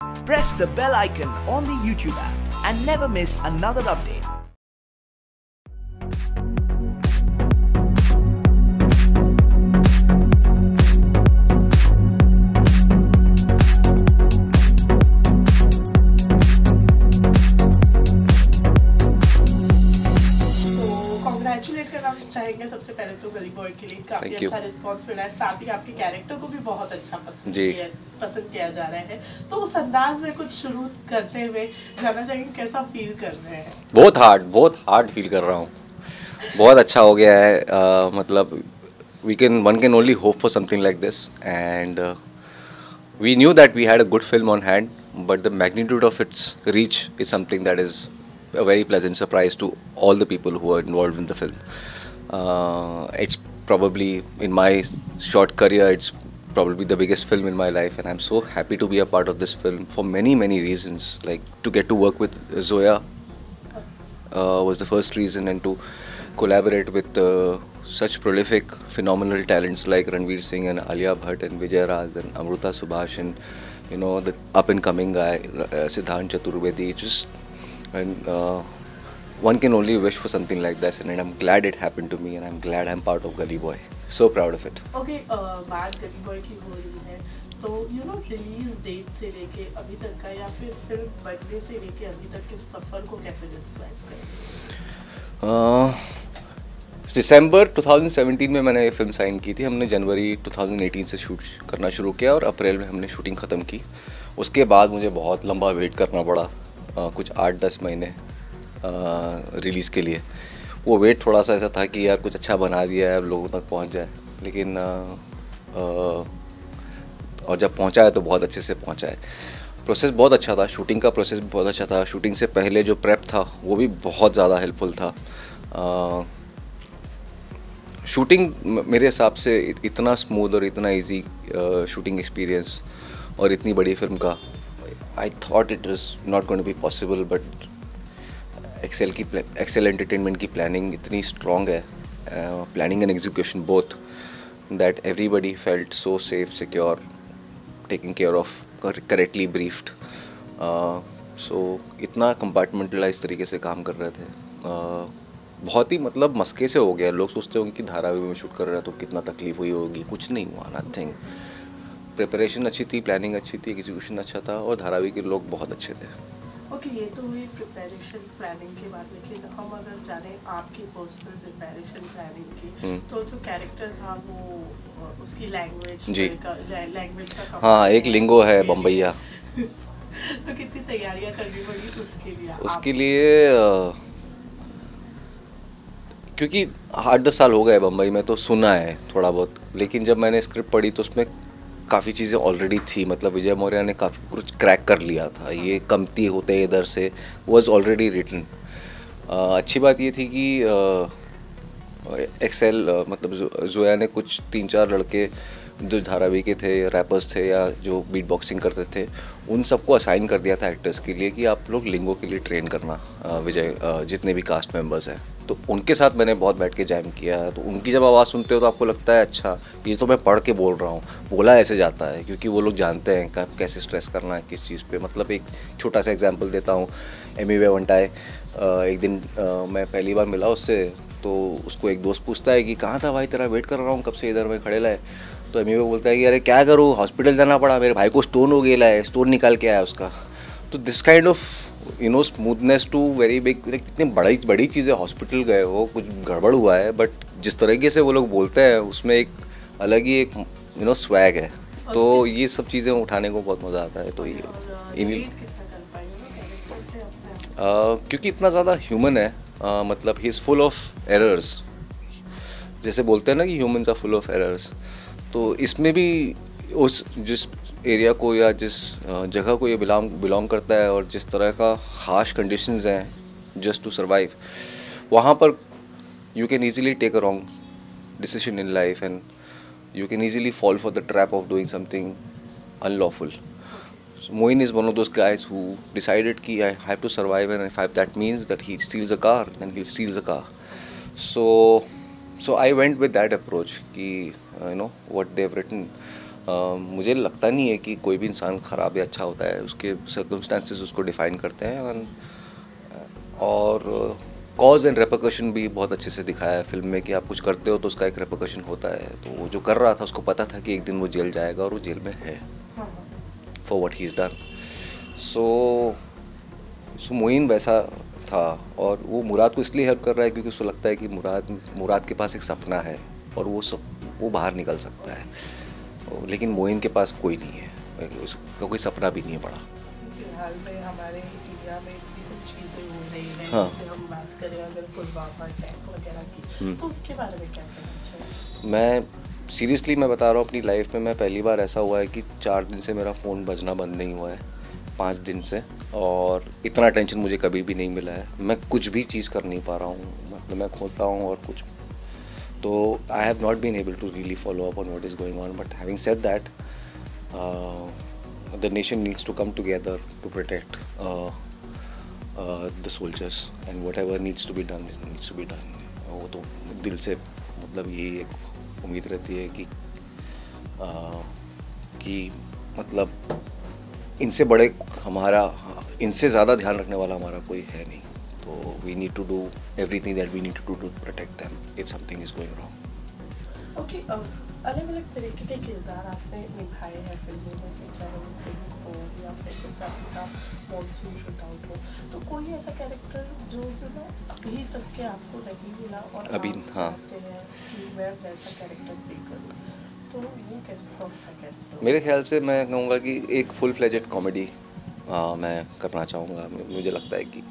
Press the bell icon on the YouTube app and never miss another update. Congratulate करना चाहेंगे सबसे पहले तो गली बॉय के लिए काफी अच्छा रिस्पांस मिला है, साथ ही आपके कैरेक्टर को भी बहुत अच्छा पसंद किया जा रहा है। तो उस अंदाज में कुछ शुरू करते हुए जानना चाहेंगे कैसा फील कर रहे हैं? बहुत हार्ड फील कर रहा हूँ। बहुत अच्छा हो गया है। मतलब one can only hope for something like this, and we knew that we had a good film on hand, but the magnitude of its reach is something that is a very pleasant surprise to all the people who are involved in the film. It's probably, in my short career, it's probably the biggest film in my life, and I'm so happy to be a part of this film for many reasons. Like, to get to work with Zoya was the first reason, and to collaborate with such prolific, phenomenal talents like Ranveer Singh and Alia Bhatt and Vijay Raj and Amruta Subhash, and the up and coming guy Siddhant Chaturvedi. And one can only wish for something like this, and I'm glad it happened to me, and I'm glad I'm part of Gully Boy. So proud of it. Okay, बात गली boy की हो रही है, तो release date से लेके अभी तक का या फिर फिल्म बनने से लेके अभी तक के सफर को कैसे डिस्क्राइब करें? दिसंबर 2017 में मैंने ये फिल्म साइन की थी। हमने जनवरी 2018 से शूट करना शुरू किया और अप्रैल में हमने शूटिंग ख़त्म की। उसके बाद मुझे बहुत लंबा वेट करना पड़ा, कुछ 8-10 महीने रिलीज़ के लिए। वो वेट थोड़ा सा ऐसा था कि यार कुछ अच्छा बना दिया है, अब लोगों तक पहुंच जाए, लेकिन और जब पहुंचा है तो बहुत अच्छे से पहुंचा है। प्रोसेस बहुत अच्छा था, शूटिंग का प्रोसेस भी बहुत अच्छा था। शूटिंग से पहले जो प्रेप था वो भी बहुत ज़्यादा हेल्पफुल था। शूटिंग मेरे हिसाब से इतना स्मूथ और इतना इजी शूटिंग एक्सपीरियंस और इतनी बड़ी फिल्म का, I thought it is not going to be possible, but Excel Entertainment की प्लानिंग इतनी स्ट्रॉन्ग है, planning and execution both, that everybody felt so safe, secure, taking care of, correctly briefed. So इतना compartmentalise तरीके से काम कर रहे थे। बहुत ही मतलब मस्के से हो गया। लोग सोचते होंगे कि धारावी में शूट कर रहे हैं तो कितना तकलीफ हुई होगी, कुछ नहीं हुआ, नथिंग। प्रिपरेशन अच्छी थी, प्लानिंग अच्छी थी, एग्जीक्यूशन अच्छा था, और धारावी के लोग बहुत अच्छे थे। ओके, ये तो हुई प्रिपरेशन प्लानिंग की बात, लेकिन हम अगर जाने आपकी पर्सनल प्रिपरेशन प्लानिंग की, तो जो कैरेक्टर था वो उसकी लैंग्वेज का हाँ, एक लिंगो है बम्बैया। तो कितनी तैयारियां करनी पड़ी उसके लिए? क्योंकि 8-10 साल हो गए बम्बई में, तो सुना है थोड़ा बहुत, लेकिन जब मैंने स्क्रिप्ट पढ़ी तो उसमें काफ़ी चीज़ें ऑलरेडी थी। मतलब विजय मौर्य ने काफ़ी कुछ क्रैक कर लिया था। ये कमती होते इधर से वाज ऑलरेडी रिटन। अच्छी बात ये थी कि एक्सेल मतलब जोया ने कुछ 3-4 लड़के जो धारावी के थे, रैपर्स थे या जो बीट बॉक्सिंग करते थे, उन सबको असाइन कर दिया था एक्टर्स के लिए कि आप लोग लिंगो के लिए ट्रेन करना, विजय जितने भी कास्ट मेंबर्स हैं। तो उनके साथ मैंने बहुत बैठ के जैम किया है। तो उनकी जब आवाज़ सुनते हो तो आपको लगता है अच्छा ये तो मैं पढ़ के बोल रहा हूँ, बोला ऐसे जाता है, क्योंकि वो लोग जानते हैं कैसे स्ट्रेस करना है किस चीज़ पे। मतलब एक छोटा सा एग्जांपल देता हूँ। एमी वे वंटाए, एक दिन मैं पहली बार मिला उससे, तो उसको एक दोस्त पूछता है कि कहाँ था भाई, तेरा वेट कर रहा हूँ कब से इधर में खड़े लाए। तो एमी वे बोलता है कि अरे क्या करूँ, हॉस्पिटल जाना पड़ा, मेरे भाई को स्टोन हो गया है, स्टोन निकाल के आया उसका। तो this kind of smoothness to very big, इतनी बड़ी चीज़ें, हॉस्पिटल गए हो, कुछ गड़बड़ हुआ है, बट जिस तरीके से वो लोग बोलते हैं उसमें एक अलग ही एक स्वैग है। तो ये सब चीज़ें उठाने को बहुत मज़ा आता है। तो ये क्योंकि इतना ज़्यादा ह्यूमन है, मतलब he is full of errors, जैसे बोलते हैं ना कि humans are full of errors. तो इसमें भी उस जिस एरिया को या जिस जगह को ये बिलोंग करता है और जिस तरह का हार्श कंडीशंस हैं जस्ट टू सर्वाइव, वहाँ पर you can easily take a wrong decision in life, and you can easily fall for the trap of doing something unlawful. Moin is one of those guys who decided कि I have to survive, and if that means that he steals a car, then he'll steal a car. So I went with that approach कि what they've written. मुझे लगता नहीं है कि कोई भी इंसान ख़राब या अच्छा होता है, उसके सर्कमस्टांसेस उसको डिफ़ाइन करते हैं। और कॉज एंड रेपरकशन भी बहुत अच्छे से दिखाया है फिल्म में कि आप कुछ करते हो तो उसका एक रेपरकशन होता है। तो वो जो कर रहा था उसको पता था कि एक दिन वो जेल जाएगा और वो जेल में है for what he is done. So Moin वैसा था, और वो मुराद को इसलिए हेल्प कर रहा है क्योंकि उसको लगता है कि मुराद के पास एक सपना है और वो बाहर निकल सकता है, लेकिन मोइन के पास कोई नहीं है, उसका कोई सपना भी नहीं है बड़ा। फिलहाल में हमारे इंडिया में भी कुछ चीज़ें हो रही हैं, हाँ। जैसे हम बात करें अगर पुलवामा अटैक वगैरह की, तो उसके बारे में क्या कहना चाहिए? मैं सीरियसली मैं बता रहा हूँ, अपनी लाइफ में मैं पहली बार ऐसा हुआ है कि 4 दिन से मेरा फ़ोन बजना बंद नहीं हुआ है, 5 दिन से, और इतना टेंशन मुझे कभी भी नहीं मिला है। मैं कुछ भी चीज़ कर नहीं पा रहा हूँ, मतलब मैं खोता हूँ और कुछ, तो I have not been able to really follow up on what is going on, but having said that the nation needs to come together to protect the soldiers, and whatever needs to be done needs to be done. वो तो दिल से मतलब यही एक उम्मीद रहती है कि मतलब इनसे बड़े इनसे ज़्यादा ध्यान रखने वाला हमारा कोई है नहीं, तो we need to do everything that we need to do to protect them if something is going wrong. Okay, अलग अलग तरीके के किरदार आपने निभाए हैं फिल्मों में, चाहे वो फिल्म हो या फिर जैसे आपका मॉनसून शूट आउट हो, तो कोई ऐसा कैरेक्टर जो अभी तक के आपको नहीं मिला और अभी आप हाँ, चाहते हैं कि मैं वैसा कैरेक्टर प्ले करूँ, तो वो कैसे, कौन सा कैरेक्टर? मेरे ख्याल से मैं कहूँगा कि एक फुल फ्लेजेड कॉमेडी मैं करना चाहूँगा। मुझे लगता है कि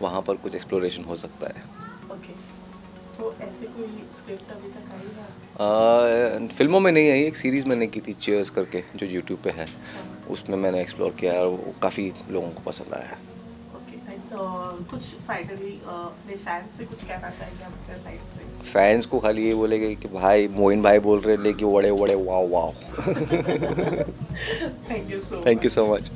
वहाँ पर कुछ एक्सप्लोरेशन हो सकता है। ओके, तो ऐसे कोई स्क्रिप्ट अभी तक आई है? फिल्मों में नहीं आई, एक सीरीज़ मैंने की थी चीयर्स करके जो यूट्यूब पे है, उसमें मैंने एक्सप्लोर किया और वो काफ़ी लोगों को पसंद आया। ओके, कुछ फाइनली अपने फैंस से कुछ कहना चाहेंगे अपने साइड से? फैंस को खाली ये बोलेंगे कि भाई मोइन भाई बोल रहे हैं कि बड़े बड़े wow wow. Thank you so thank you so much.